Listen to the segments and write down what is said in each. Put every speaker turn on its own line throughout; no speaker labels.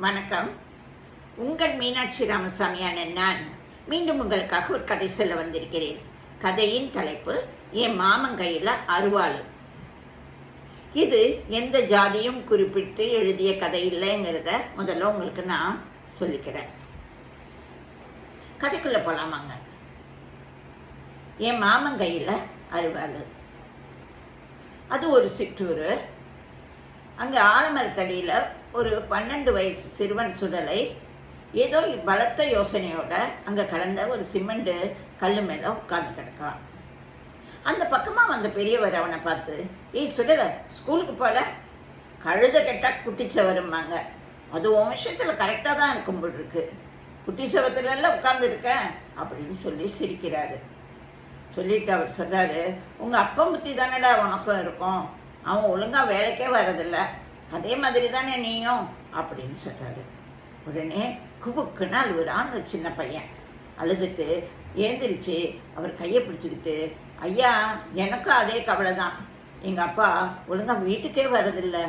வணக்கம். உங்கள் மீனாட்சி ராமசாமியான நான் மீண்டும் உங்களுக்காக ஒரு கதை சொல்ல வந்திருக்கிறேன். கதையின் தலைப்பு என் மாமன் கையில் அருவாள். இது எந்த ஜாதியும் குறிப்பிட்டு எழுதிய கதை இல்லைங்கிறத முதல்ல உங்களுக்கு நான் சொல்லிக்கிறேன். கதைக்குள்ள போலாமாங்க. என் மாமன் கையில் அருவாள். அது ஒரு சிற்றூர். அங்கே ஆலமரத்தடியில் ஒரு 12 வயசு சிறுவன் சுடலை ஏதோ பலத்த யோசனையோட அங்கே கலந்த ஒரு சிமெண்ட் கல் மேலே உட்கார்ந்து கிடக்கான். அந்த பக்கமாக வந்த பெரியவர் அவனை பார்த்து, ஏய் சுடலை, ஸ்கூலுக்கு போல? கழுத கெட்டால் குட்டிச்ச வரும்பாங்க. அது உன் விஷயத்தில் கரெக்டாக தான் இருக்கும் போல் இருக்கு. குட்டி சவத்துலலாம் உட்காந்துருக்க அப்படின்னு சொல்லி சிரிக்கிறாரு. சொல்லிட்டு அவர் சொல்கிறாரு, உங்கள் அப்பா புத்தி தானடா உனக்கும் இருக்கும். அவன் ஒழுங்காக வேலைக்கே வரதில்லை, அதே மாதிரி தானே நீயும் அப்படின்னு சொல்கிறாரு. உடனே குபுக்குன்னு அழுவுறான் அந்த சின்ன பையன். அழுதுட்டு ஏந்திரிச்சு அவர் கையை பிடிச்சிக்கிட்டு, ஐயா எனக்கும் அதே கவலை தான். எங்கள் அப்பா ஒழுங்காக வீட்டுக்கே வரதில்லை,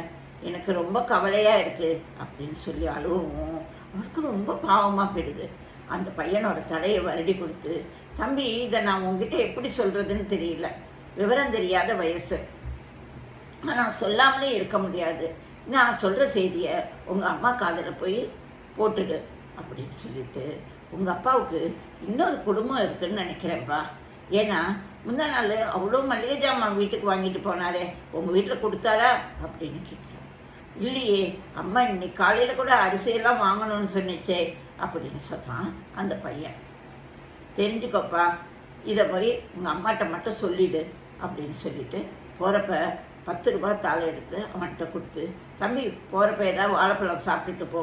எனக்கு ரொம்ப கவலையாக இருக்குது அப்படின்னு சொல்லி அழுவும். அவருக்கு ரொம்ப பாவமாக போயிடுது. அந்த பையனோட தலையை வருடி கொடுத்து, தம்பி இதை நான் உங்ககிட்ட எப்படி சொல்கிறதுன்னு தெரியல, விவரம் தெரியாத வயசு, ஆனால் சொல்லாமலே இருக்க முடியாது. நான் சொல்கிற செய்தியை உங்கள் அம்மா காதில் போய் போட்டுடு அப்படின்னு சொல்லிட்டு, உங்கள் அப்பாவுக்கு இன்னொரு குடும்பம் இருக்குதுன்னு நினைக்கிறேன்ப்பா. ஏன்னா முந்தா நாள் அவ்வளோ மளிகை ஜாமான் வீட்டுக்கு வாங்கிட்டு போனாரே, உங்கள் வீட்டில் கொடுத்தாரா அப்படின்னு கேட்குறேன். இல்லையே, அம்மா இன்னைக்கு காலையில் கூட அரிசியெல்லாம் வாங்கணும்னு சொன்னிச்சே அப்படின்னு சொல்கிறான் அந்த பையன். தெரிஞ்சுக்கோப்பா, இதை போய் உங்கள் அம்மாட்ட மட்டும் சொல்லிடு அப்படின்னு சொல்லிட்டு போகிறப்ப 10 ரூபாய் தாளை எடுத்து அவன்கிட்ட கொடுத்து, தம்பி போகிறப்ப ஏதாவது வாழைப்பழம் சாப்பிட்டுட்டு போ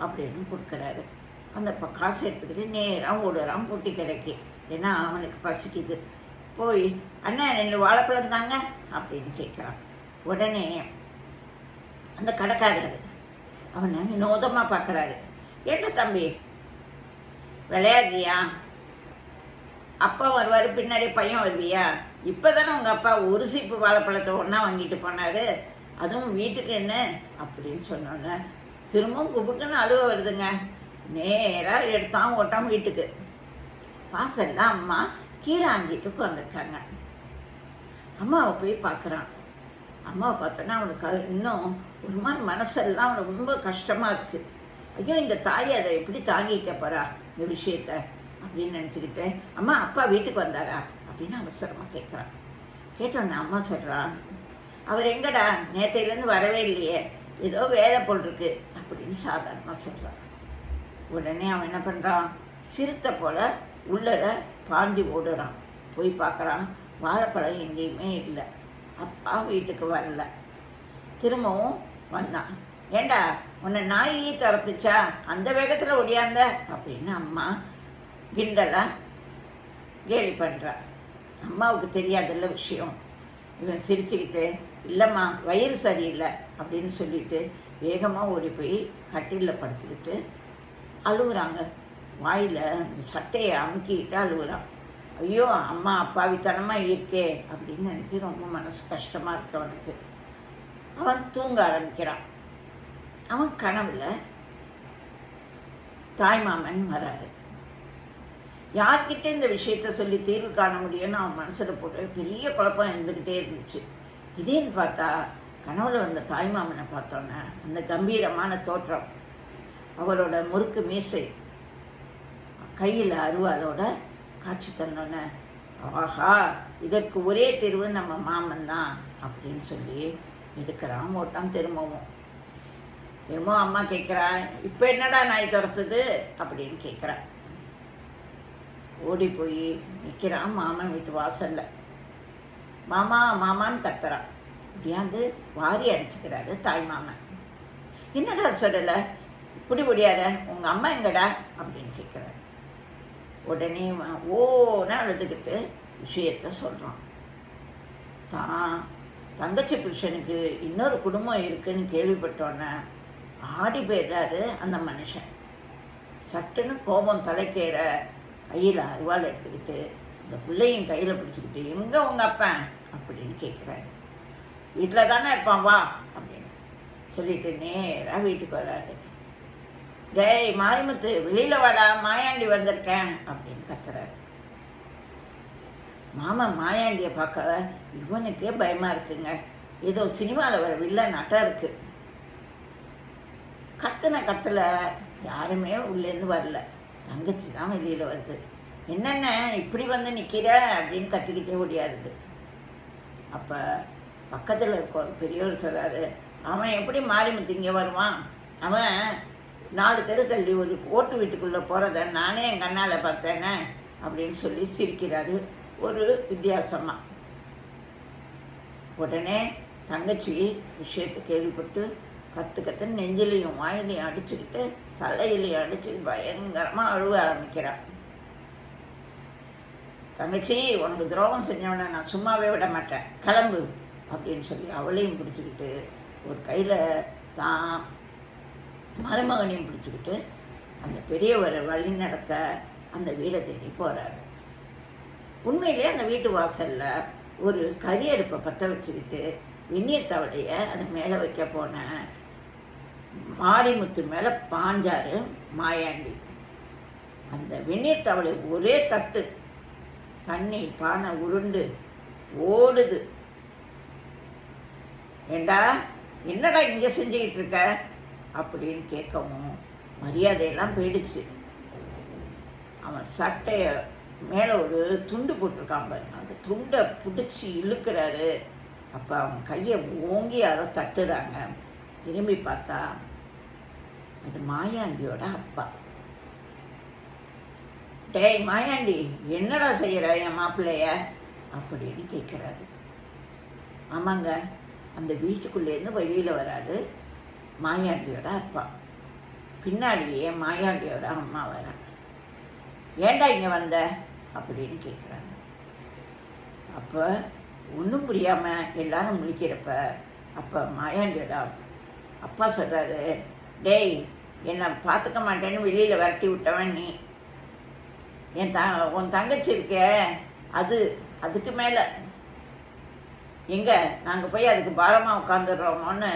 அப்படின்னு கொடுக்குறாரு. அந்த காசை எடுத்துக்கிட்டு நேராக ஓடுறான் பூட்டி கிடைக்கி. ஏன்னா அவனுக்கு பசிக்குது. போய் அண்ணா 2 வாழைப்பழம் தாங்க அப்படின்னு கேட்குறான். உடனே அந்த கடைக்காரர் அவனை வினோதமாக பார்க்குறாரு. என்ன தம்பி விளையாடுறியா? அப்பா வருவார், பின்னாடி பையன் வருவியா? இப்போ தானே உங்கள் அப்பா ஒரு சீப்பு வாழைப்பழத்தை ஒன்றா வாங்கிட்டு போனார், அதுவும் வீட்டுக்கு என்ன அப்படின்னு சொன்னோன்னே திரும்பவும் குபுக்குன்னு அழுவ வருதுங்க. நேராக எடுத்தான் ஓட்டான் வீட்டுக்கு. வாசல்ல அம்மா கீரை ஆஞ்சிட்டு வந்திருக்காங்க. அம்மாவை போய் பார்க்குறான். அம்மாவை பார்த்தோன்னா அவனுக்கு இன்னும் ஒரு மாதிரி மனசெல்லாம் அவனுக்கு ரொம்ப கஷ்டமாக இருக்குது. ஐயோ இந்த தாய் அதை எப்படி தாங்கிக்க போகிறா இந்த விஷயத்த அப்படின்னு நினச்சிக்கிட்டு, அம்மா அப்பா வீட்டுக்கு வந்தாரா அப்படின்னு அவசரமாக கேட்குறான். கேட்டோன்னே அம்மா சொல்கிறான், அவர் எங்கடா நேற்றையிலேருந்து வரவே இல்லையே, ஏதோ வேலை போல் இருக்கு அப்படின்னு சாதாரணமாக சொல்கிறான். உடனே அவன் என்ன பண்ணுறான், சிறுத்தை போல் உள்ளர பாஞ்சு ஓடுறான். போய் பார்க்குறான், வாழைப்பழம் எங்கேயுமே இல்லை, அப்பா வீட்டுக்கு வரல. திரும்பவும் வந்தான். ஏண்டா உன்னை நாயே துரத்துச்சா, அந்த வேகத்தில் ஒடியாந்த அப்படின்னு அம்மா கிண்டலாக கேலி பண்ணுறான். அம்மாவுக்கு தெரியாதுல்ல விஷயம். இவன் சிரிச்சுக்கிட்டு, இல்லைம்மா வயிறு சரியில்லை அப்படின்னு சொல்லிட்டு வேகமாக ஓடி போய் கட்டிலில் படுத்துக்கிட்டு அழுகுறாங்க. வாயில் அந்த சட்டையை அமுக்கிக்கிட்டு அழுகுறான். ஐயோ அம்மா அப்பாவித்தனமாக இருக்கே அப்படின்னு நினச்சி ரொம்ப மனசு கஷ்டமாக இருக்கு அவனுக்கு. அவன் தூங்க ஆரம்பிக்கிறான். அவன் கனவுல தாய்மாமன் வராரு. யார்கிட்ட இந்த விஷயத்த சொல்லி தீர்வு காண முடியும்னு அவன் மனசில் போட்டு பெரிய குழப்பம் இருந்துக்கிட்டே இருந்துச்சு. திடீர்னு பார்த்தா கனவுல வந்த தாய்மாமனை பார்த்தோன்னே அந்த கம்பீரமான தோற்றம், அவரோட முறுக்கு மீசை, கையில் அருவாளோட காட்சி தந்தோன்னே, ஆஹா இதற்கு ஒரே தீர்வு நம்ம மாமன் தான் அப்படின்னு சொல்லி எடுக்கிறான் ஓட்டான். திரும்பவும் அம்மா கேட்குறான், இப்போ என்னடா நாய் துரத்துது அப்படின்னு கேட்குறான். ஓடி போய் நிற்கிறான் மாமன் வீட்டு வாசல்ல. மாமா மாமான்னு கத்துறான். இப்படியாந்து வாரி அடிச்சுக்கிறாரு தாய் மாமன். என்னடா சொல்லலை, இப்படி முடியாத, உங்கள் அம்மா எங்கடா அப்படின்னு கேட்குறாரு. உடனே ஓன்னு அழுதுகிட்டு விஷயத்த சொல்கிறான். தான் தங்கச்சி புருஷனுக்கு இன்னொரு குடும்பம் இருக்குன்னு கேள்விப்பட்டோன்னே ஆடி போயிடுறாரு அந்த மனுஷன். சட்டுன்னு கோபம் தலைக்கேற கையில் அருவாள் எடுத்துக்கிட்டு இந்த பிள்ளையும் கையில் பிடிச்சிக்கிட்டு, எங்கே உங்கள் அப்பன் அப்படின்னு கேட்குறாரு. வீட்டில் தானே இருப்பான் வா அப்படின்னு சொல்லிட்டு நேராக வீட்டுக்கு வராரு. டேய் மாரிமுத்து வெளியில் வாடா, மாயாண்டி வந்திருக்கேன் அப்படின்னு கத்துறாரு. மாமா மாயாண்டியை பார்க்க இவனுக்கே பயமாக இருக்குங்க. ஏதோ சினிமாவில் வர வில்லன் நட்டம் இருக்குது. கத்தில் யாருமே உள்ளேருந்து வரல. தங்கச்சி தான் வெளியில் வருது. என்னென்ன இப்படி வந்து நிற்கிற அப்படின்னு கத்திக்கிட்டே ஓடியாருது. அப்போ பக்கத்தில் இருக்க ஒரு பெரியவர் சொல்கிறாரு, அவன் எப்படி மாரிமுத்து இங்கே வருவான்? அவன் 4 தெரு தள்ளி ஒரு ஓட்டு வீட்டுக்குள்ளே போகிறத நானே என் கண்ணால் பார்த்தேனே அப்படின்னு சொல்லி சிரிக்கிறாரு ஒரு வித்தியாசமாக. உடனே தங்கச்சி விஷயத்தை கேள்விப்பட்டு கற்று நெஞ்சிலையும் வாயிலையும் அடிச்சுக்கிட்டு தலையிலையும் அடிச்சுக்கிட்டு பயங்கரமாக அழுவ ஆரம்பிக்கிறான். தங்கச்சி, உனக்கு துரோகம் செஞ்சவனை நான் சும்மாவே விட மாட்டேன், கிளம்பு அப்படின்னு சொல்லி அவளையும் பிடிச்சிக்கிட்டு ஒரு கையில் தான் மருமகனையும் பிடிச்சிக்கிட்டு அந்த பெரியவரை வழி நடத்த அந்த வீடை தேடி போகிறாரு. உண்மையிலே அந்த வீட்டு வாசலில் ஒரு கறி அடுப்பை பற்ற வச்சுக்கிட்டு வெந்நீர் தவளையை அது மேலே வைக்க போன மாரிமுத்து மேலே பாஞ்சாரு மாயாண்டி. அந்த வெந்நீர் தவளை ஒரே தட்டு தண்ணி பானை உருண்டு ஓடுது. ஏண்டா என்னடா இங்கே செஞ்சுக்கிட்டு இருக்க அப்படின்னு கேட்கவும் மரியாதையெல்லாம் போயிடுச்சு. அவன் சட்டைய மேலே ஒரு துண்டு போட்டிருக்கான் பாருங்க, அந்த துண்டை பிடிச்சி இழுக்கிறாரு. அப்போ அவன் கையை ஓங்கி யாரோ தட்டுறாங்க. திரும்பி பார்த்தா அது மாயாண்டியோட அப்பா. டேய் மாயாண்டி, என்னடா செய்கிற என் மாப்பிள்ளைய அப்படின்னு கேட்குறாரு. ஆமாங்க, அந்த வீட்டுக்குள்ளேருந்து வெளியில் வராது மாயாண்டியோட அப்பா. பின்னாடியே மாயாண்டியோட அம்மா வராங்க. ஏண்டா இங்கே வந்த அப்படின்னு கேட்குறாங்க. அப்போ ஒன்றும் புரியாமல் எல்லாரும் முழிக்கிறப்ப அப்போ மாயாண்டியோட அப்பா சொல்கிறாரு, டேய் என்னை பார்த்துக்க மாட்டேன்னு வெளியில் விரட்டி விட்டவன் நீ. உன் தங்கச்சி இருக்க அதுக்கு மேலே எங்கே நாங்கள் போய் அதுக்கு பாரமாக உட்காந்துடுறோமோன்னு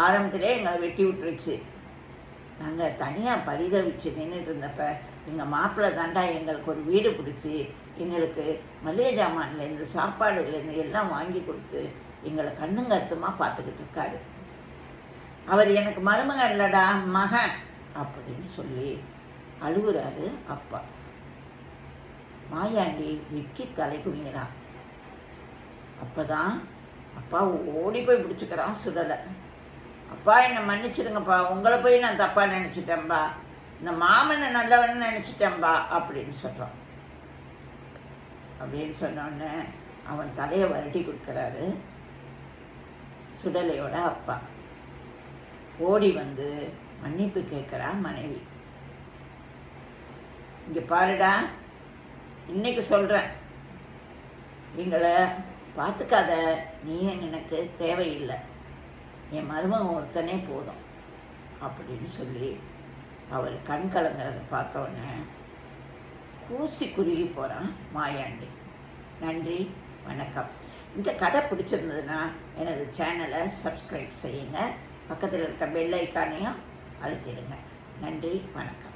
ஆரம்பத்திலே எங்களை வெட்டி விட்டுருச்சு. நாங்கள் தனியாக பரிதவிச்சு நின்றுட்டு இருந்தப்ப எங்கள் மாப்பிள்ளை தாண்டா எங்களுக்கு ஒரு வீடு பிடிச்சி எங்களுக்கு மளிகை ஜாமான்லேருந்து சாப்பாடுலேருந்து எல்லாம் வாங்கி கொடுத்து எங்களை கண்ணுங்கருத்துமாக பார்த்துக்கிட்டு இருக்காரு. அவர் எனக்கு மருமகன் இல்லடா, மகன் அப்படின்னு சொல்லி அழுகுறாரு அப்பா. மாயாண்டி வெக்கி தலை குனிகிறான். அப்போ தான் அப்பா ஓடி போய் பிடிச்சிக்கிறான் சுடலை. அப்பா என்னை மன்னிச்சிடுங்கப்பா, உங்களை போய் நான் தப்பாக நினச்சிட்டேன்பா, இந்த மாமனை நல்லவன்னு நினச்சிட்டேன்பா அப்படின்னு சொல்கிறான். அப்படின்னு சொன்னோடனே அவன் தலையை வருடி கொடுக்குறாரு சுடலையோட அப்பா. ஓடி வந்து மன்னிப்பு கேட்குறா மனைவி. இங்கே பாருடா, இன்னைக்கு சொல்கிறேன், எங்களை பார்த்துக்காத நீ எனக்கு தேவையில்லை, என் மருமகன் ஒருத்தனே போதும் அப்படின்னு சொல்லி அவர் கண் கலங்கிறத பார்த்தோன்னே கூசி குறுகி போகிறான் மாயாண்டி. நன்றி, வணக்கம். இந்த கதை பிடிச்சிருந்ததுன்னா எனது சேனலை சப்ஸ்கிரைப் செய்யுங்க, பக்கத்தில் இருக்க பெல் ஐக்கானையும் அழுத்திடுங்க. நன்றி, வணக்கம்.